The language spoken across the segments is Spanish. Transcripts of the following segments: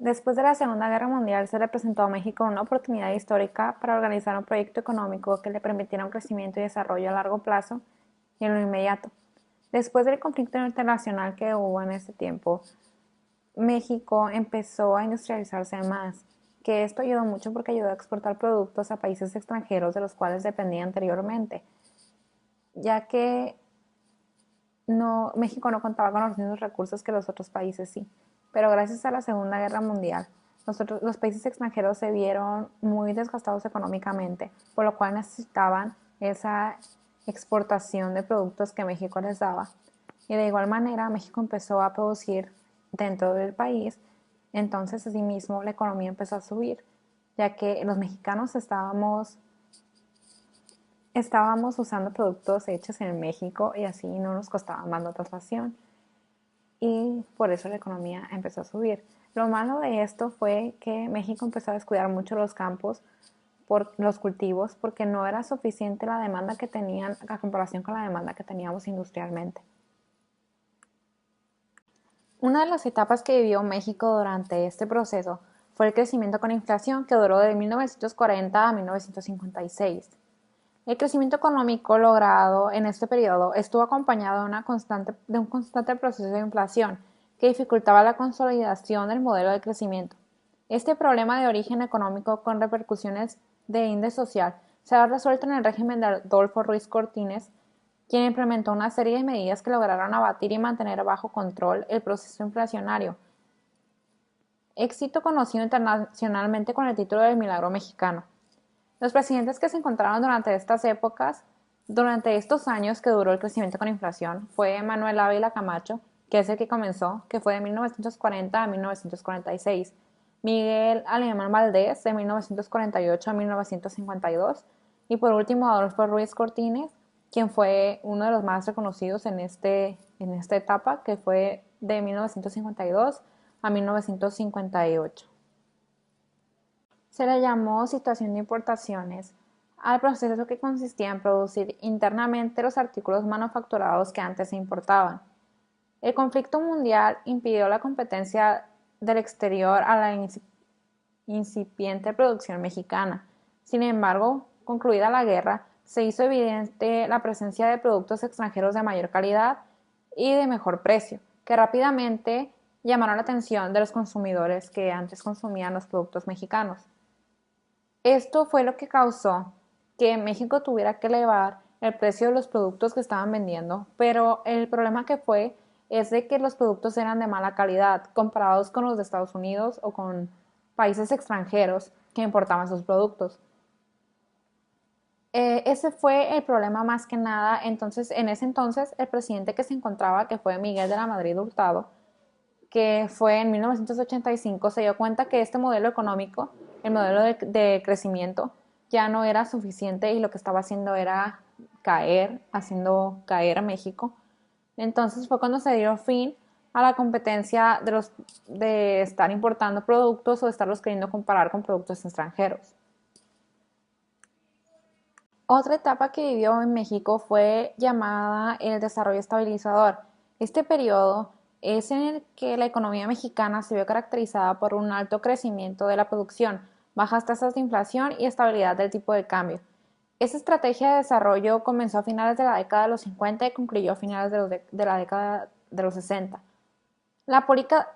Después de la Segunda Guerra Mundial se le presentó a México una oportunidad histórica para organizar un proyecto económico que le permitiera un crecimiento y desarrollo a largo plazo y en lo inmediato. Después del conflicto internacional que hubo en ese tiempo, México empezó a industrializarse más, que esto ayudó mucho porque ayudó a exportar productos a países extranjeros de los cuales dependía anteriormente, ya que México no contaba con los mismos recursos que los otros países sí, pero gracias a la Segunda Guerra Mundial, los países extranjeros se vieron muy desgastados económicamente, por lo cual necesitaban esa exportación de productos que México les daba. Y de igual manera, México empezó a producir dentro del país, entonces asimismo la economía empezó a subir, ya que los mexicanos estábamos usando productos hechos en México y así no nos costaba más la traslación y por eso la economía empezó a subir. Lo malo de esto fue que México empezó a descuidar mucho los campos por los cultivos porque no era suficiente la demanda que tenían a comparación con la demanda que teníamos industrialmente. Una de las etapas que vivió México durante este proceso fue el crecimiento con inflación que duró de 1940 a 1956. El crecimiento económico logrado en este periodo estuvo acompañado de un constante proceso de inflación que dificultaba la consolidación del modelo de crecimiento. Este problema de origen económico con repercusiones de índice social se ha resuelto en el régimen de Adolfo Ruiz Cortines, quien implementó una serie de medidas que lograron abatir y mantener bajo control el proceso inflacionario, éxito conocido internacionalmente con el título del Milagro Mexicano. Los presidentes que se encontraron durante estos años que duró el crecimiento con inflación, fue Manuel Ávila Camacho, que es el que comenzó, que fue de 1940 a 1946, Miguel Alemán Valdés, de 1948 a 1952, y por último Adolfo Ruiz Cortines, quien fue uno de los más reconocidos en esta etapa, que fue de 1952 a 1958. Se le llamó situación de importaciones al proceso que consistía en producir internamente los artículos manufacturados que antes se importaban. El conflicto mundial impidió la competencia del exterior a la incipiente producción mexicana. Sin embargo, concluida la guerra, se hizo evidente la presencia de productos extranjeros de mayor calidad y de mejor precio, que rápidamente llamaron la atención de los consumidores que antes consumían los productos mexicanos. Esto fue lo que causó que México tuviera que elevar el precio de los productos que estaban vendiendo, pero el problema que fue es de que los productos eran de mala calidad comparados con los de Estados Unidos o con países extranjeros que importaban sus productos. Ese fue el problema más que nada. Entonces, en ese entonces, el presidente que se encontraba, que fue Miguel de la Madrid Hurtado, que fue en 1985, se dio cuenta que este modelo económico, el modelo de crecimiento, ya no era suficiente y lo que estaba haciendo era haciendo caer a México. Entonces fue cuando se dio fin a la competencia de estar importando productos o de estarlos queriendo comparar con productos extranjeros. Otra etapa que vivió en México fue llamada el desarrollo estabilizador. Este periodo es en el que la economía mexicana se vio caracterizada por un alto crecimiento de la producción, bajas tasas de inflación y estabilidad del tipo de cambio. Esta estrategia de desarrollo comenzó a finales de la década de los 50 y concluyó a finales de la década de los 60. La política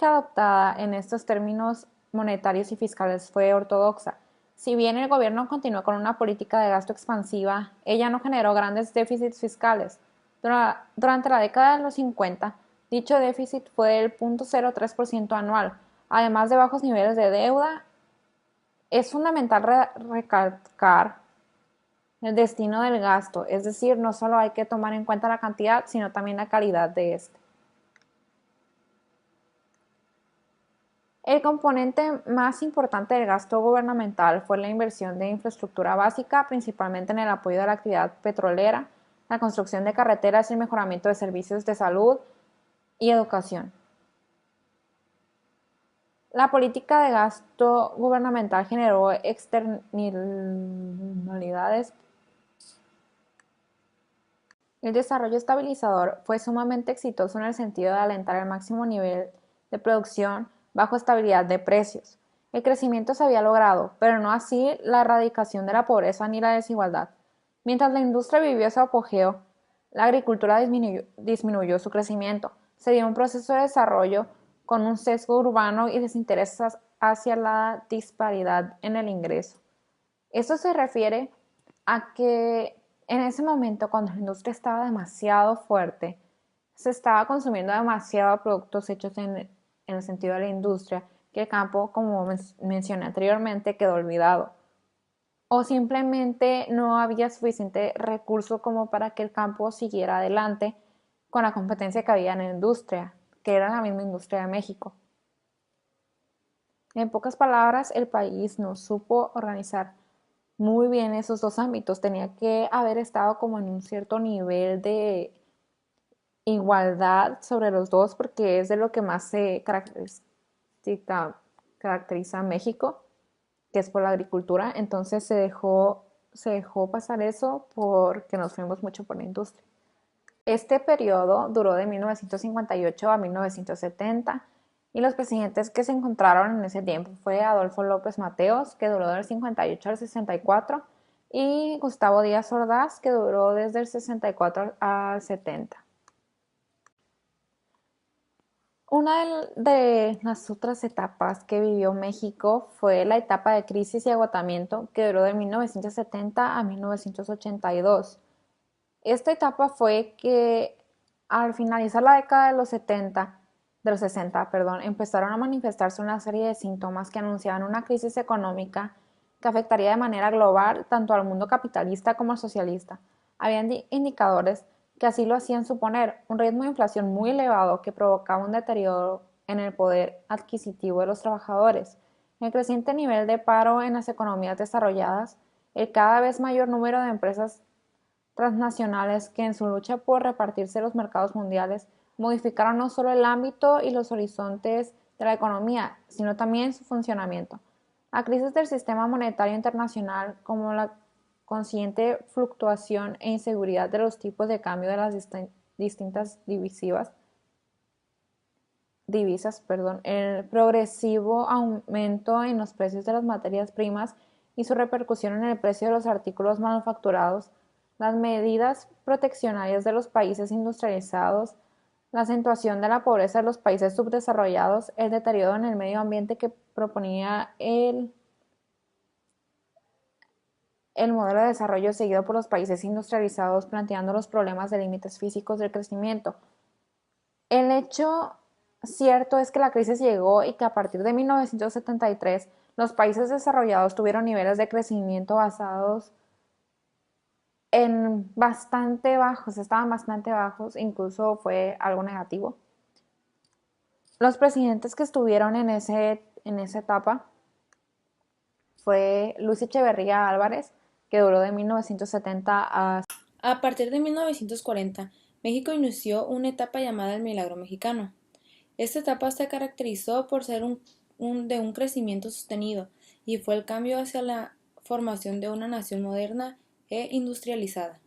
adoptada en estos términos monetarios y fiscales fue ortodoxa. Si bien el gobierno continuó con una política de gasto expansiva, ella no generó grandes déficits fiscales. Durante la década de los 50, dicho déficit fue del 0.03% anual, además de bajos niveles de deuda. Es fundamental recalcar el destino del gasto, es decir, no solo hay que tomar en cuenta la cantidad, sino también la calidad de este. El componente más importante del gasto gubernamental fue la inversión de infraestructura básica, principalmente en el apoyo de la actividad petrolera, la construcción de carreteras y el mejoramiento de servicios de salud y educación. La política de gasto gubernamental generó externalidades. El desarrollo estabilizador fue sumamente exitoso en el sentido de alentar el máximo nivel de producción bajo estabilidad de precios. El crecimiento se había logrado, pero no así la erradicación de la pobreza ni la desigualdad. Mientras la industria vivió su apogeo, la agricultura disminuyó su crecimiento. Se dio un proceso de desarrollo con un sesgo urbano y desinterés hacia la disparidad en el ingreso. Esto se refiere a que en ese momento, cuando la industria estaba demasiado fuerte, se estaba consumiendo demasiado productos hechos en el sentido de la industria, que el campo, como mencioné anteriormente, quedó olvidado. O simplemente no había suficiente recurso como para que el campo siguiera adelante con la competencia que había en la industria, que era la misma industria de México. En pocas palabras, el país no supo organizar muy bien esos dos ámbitos. Tenía que haber estado como en un cierto nivel de igualdad sobre los dos, porque es de lo que más se caracteriza a México, que es por la agricultura. Entonces se dejó pasar eso porque nos fuimos mucho por la industria. Este periodo duró de 1958 a 1970 y los presidentes que se encontraron en ese tiempo fue Adolfo López Mateos, que duró del 58 al 64, y Gustavo Díaz Ordaz, que duró desde el 64 al 70. Una de las otras etapas que vivió México fue la etapa de crisis y agotamiento, que duró de 1970 a 1982. Esta etapa fue que al finalizar la década de los 60, perdón, empezaron a manifestarse una serie de síntomas que anunciaban una crisis económica que afectaría de manera global tanto al mundo capitalista como al socialista. Habían indicadores que así lo hacían suponer: un ritmo de inflación muy elevado que provocaba un deterioro en el poder adquisitivo de los trabajadores, el creciente nivel de paro en las economías desarrolladas, el cada vez mayor número de empresas transnacionales que en su lucha por repartirse los mercados mundiales modificaron no solo el ámbito y los horizontes de la economía, sino también su funcionamiento. La crisis del sistema monetario internacional, como la consiguiente fluctuación e inseguridad de los tipos de cambio de las distintas divisas, el progresivo aumento en los precios de las materias primas y su repercusión en el precio de los artículos manufacturados, las medidas proteccionarias de los países industrializados, la acentuación de la pobreza de los países subdesarrollados, el deterioro en el medio ambiente que proponía el modelo de desarrollo seguido por los países industrializados, planteando los problemas de límites físicos del crecimiento. El hecho cierto es que la crisis llegó y que a partir de 1973 los países desarrollados tuvieron niveles de crecimiento basados en bastante bajos, estaban bastante bajos, incluso fue algo negativo. Los presidentes que estuvieron en esa etapa fue Luis Echeverría Álvarez, que duró de 1970 a... A partir de 1940, México inició una etapa llamada el Milagro Mexicano. Esta etapa se caracterizó por ser de un crecimiento sostenido y fue el cambio hacia la formación de una nación moderna e industrializada.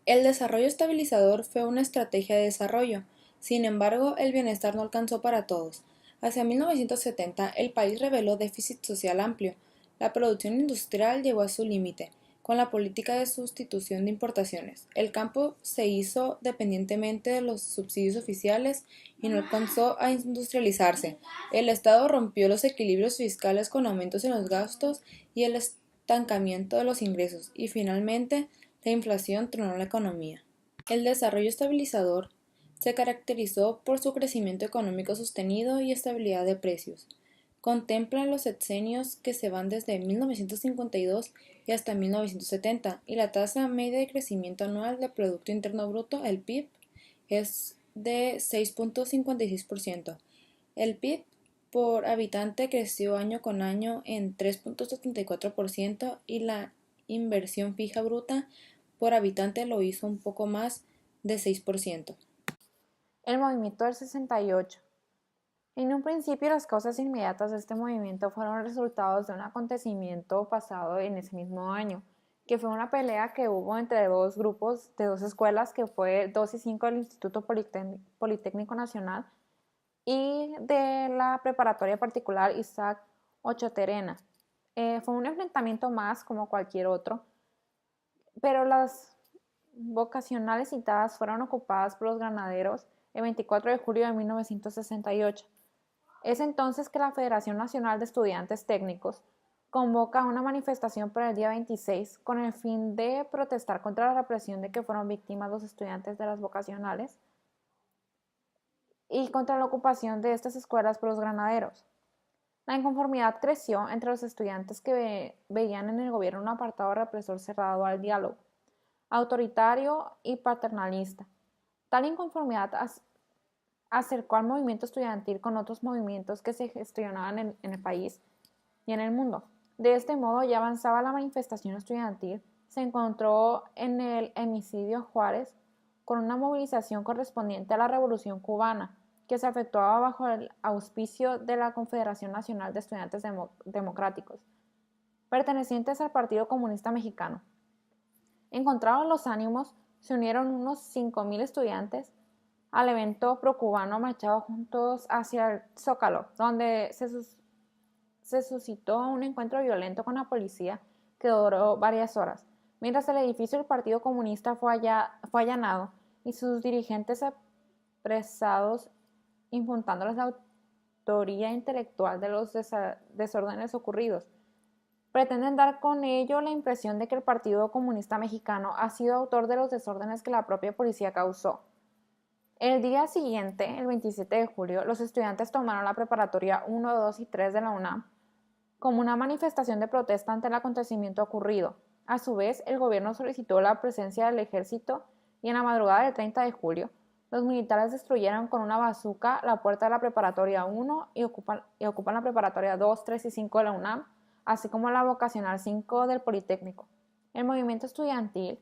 El desarrollo estabilizador fue una estrategia de desarrollo, sin embargo, el bienestar no alcanzó para todos. Hacia 1970, el país reveló déficit social amplio. La producción industrial llegó a su límite, con la política de sustitución de importaciones. El campo se hizo dependientemente de los subsidios oficiales y no alcanzó a industrializarse. El Estado rompió los equilibrios fiscales con aumentos en los gastos y el estancamiento de los ingresos, y finalmente la inflación tronó la economía. El desarrollo estabilizador se caracterizó por su crecimiento económico sostenido y estabilidad de precios. Contempla los sexenios que se van desde 1952 y hasta 1970, y la tasa media de crecimiento anual del Producto Interno Bruto, el PIB, es de 6.56%. El PIB por habitante creció año con año en 3.74% y la inversión fija bruta por habitante lo hizo un poco más de 6%. El movimiento del 68. En un principio, las causas inmediatas de este movimiento fueron resultados de un acontecimiento pasado en ese mismo año, que fue una pelea que hubo entre dos grupos de dos escuelas, que fue 2 y 5 del Instituto Politécnico Nacional, y de la preparatoria particular Isaac Ochoterena. Fue un enfrentamiento más como cualquier otro, pero las vocacionales citadas fueron ocupadas por los granaderos el 24 de julio de 1968. Es entonces que la Federación Nacional de Estudiantes Técnicos convoca una manifestación para el día 26 con el fin de protestar contra la represión de que fueron víctimas los estudiantes de las vocacionales y contra la ocupación de estas escuelas por los granaderos. La inconformidad creció entre los estudiantes que veían en el gobierno un apartado represor cerrado al diálogo, autoritario y paternalista. Tal inconformidad acercó al movimiento estudiantil con otros movimientos que se gestionaban en el país y en el mundo. De este modo, ya avanzaba la manifestación estudiantil, se encontró en el hemicidio Juárez con una movilización correspondiente a la Revolución Cubana, que se efectuaba bajo el auspicio de la Confederación Nacional de Estudiantes Democráticos, pertenecientes al Partido Comunista Mexicano. Encontrados los ánimos, se unieron unos 5,000 estudiantes al evento procubano marchado juntos hacia el Zócalo, donde se suscitó un encuentro violento con la policía que duró varias horas, mientras el edificio del Partido Comunista fue allanado y sus dirigentes apresados, imputándoles la autoría intelectual de los desórdenes ocurridos. Pretenden dar con ello la impresión de que el Partido Comunista Mexicano ha sido autor de los desórdenes que la propia policía causó. El día siguiente, el 27 de julio, los estudiantes tomaron la preparatoria 1, 2 y 3 de la UNAM como una manifestación de protesta ante el acontecimiento ocurrido. A su vez, el gobierno solicitó la presencia del ejército y en la madrugada del 30 de julio, los militares destruyeron con una bazuca la puerta de la preparatoria 1 y ocupan la preparatoria 2, 3 y 5 de la UNAM, así como la vocacional 5 del Politécnico. El movimiento estudiantil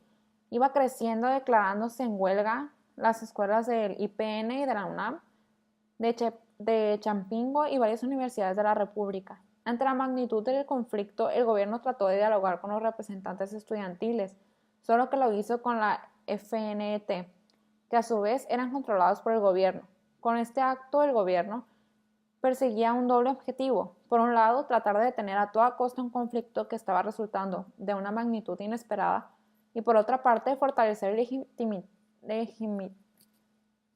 iba creciendo, declarándose en huelga las escuelas del IPN y de la UNAM, de Champingo y varias universidades de la República. Ante la magnitud del conflicto, el gobierno trató de dialogar con los representantes estudiantiles, solo que lo hizo con la FNT, que a su vez eran controlados por el gobierno. Con este acto, el gobierno perseguía un doble objetivo. Por un lado, tratar de detener a toda costa un conflicto que estaba resultando de una magnitud inesperada, y por otra parte, fortalecer y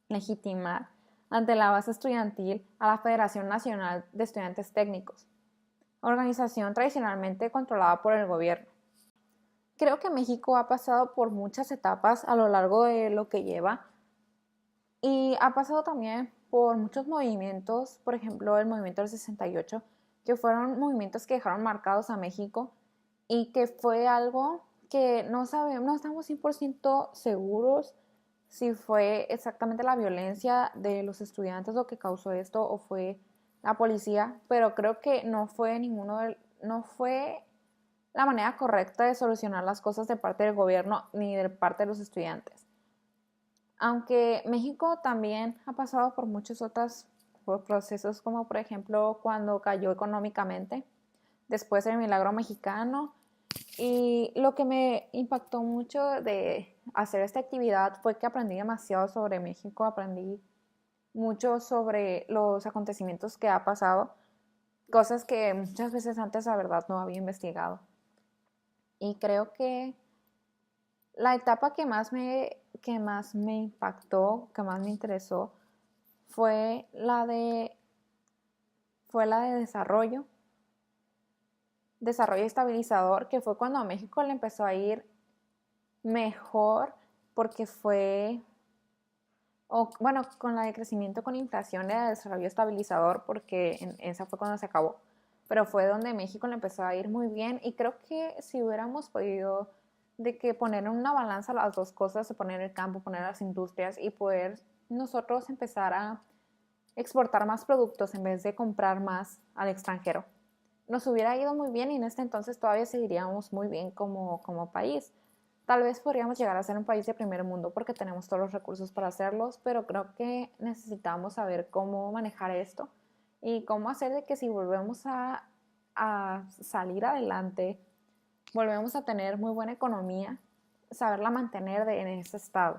legitimar ante la base estudiantil a la Federación Nacional de Estudiantes Técnicos, organización tradicionalmente controlada por el gobierno. Creo que México ha pasado por muchas etapas a lo largo de lo que lleva y ha pasado también por muchos movimientos, por ejemplo el movimiento del 68, que fueron movimientos que dejaron marcados a México y que fue algo que no estamos 100% seguros si fue exactamente la violencia de los estudiantes lo que causó esto o fue la policía, pero creo que no fue la manera correcta de solucionar las cosas de parte del gobierno ni de parte de los estudiantes. Aunque México también ha pasado por muchos otros procesos, como por ejemplo cuando cayó económicamente, después el milagro mexicano, y lo que me impactó mucho de hacer esta actividad fue que aprendí demasiado sobre México, aprendí mucho sobre los acontecimientos que ha pasado, cosas que muchas veces antes la verdad no había investigado. Y creo que la etapa que más me impactó, que más me interesó, fue la de desarrollo estabilizador, que fue cuando a México le empezó a ir mejor porque con la de crecimiento con inflación era desarrollo estabilizador porque esa fue cuando se acabó, pero fue donde México le empezó a ir muy bien y creo que si hubiéramos podido de que poner en una balanza las dos cosas, poner el campo, poner las industrias y poder nosotros empezar a exportar más productos en vez de comprar más al extranjero, nos hubiera ido muy bien y en este entonces todavía seguiríamos muy bien como país. Tal vez podríamos llegar a ser un país de primer mundo porque tenemos todos los recursos para hacerlos, pero creo que necesitamos saber cómo manejar esto y cómo hacer de que si volvemos a salir adelante, volvemos a tener muy buena economía, saberla mantener en ese estado.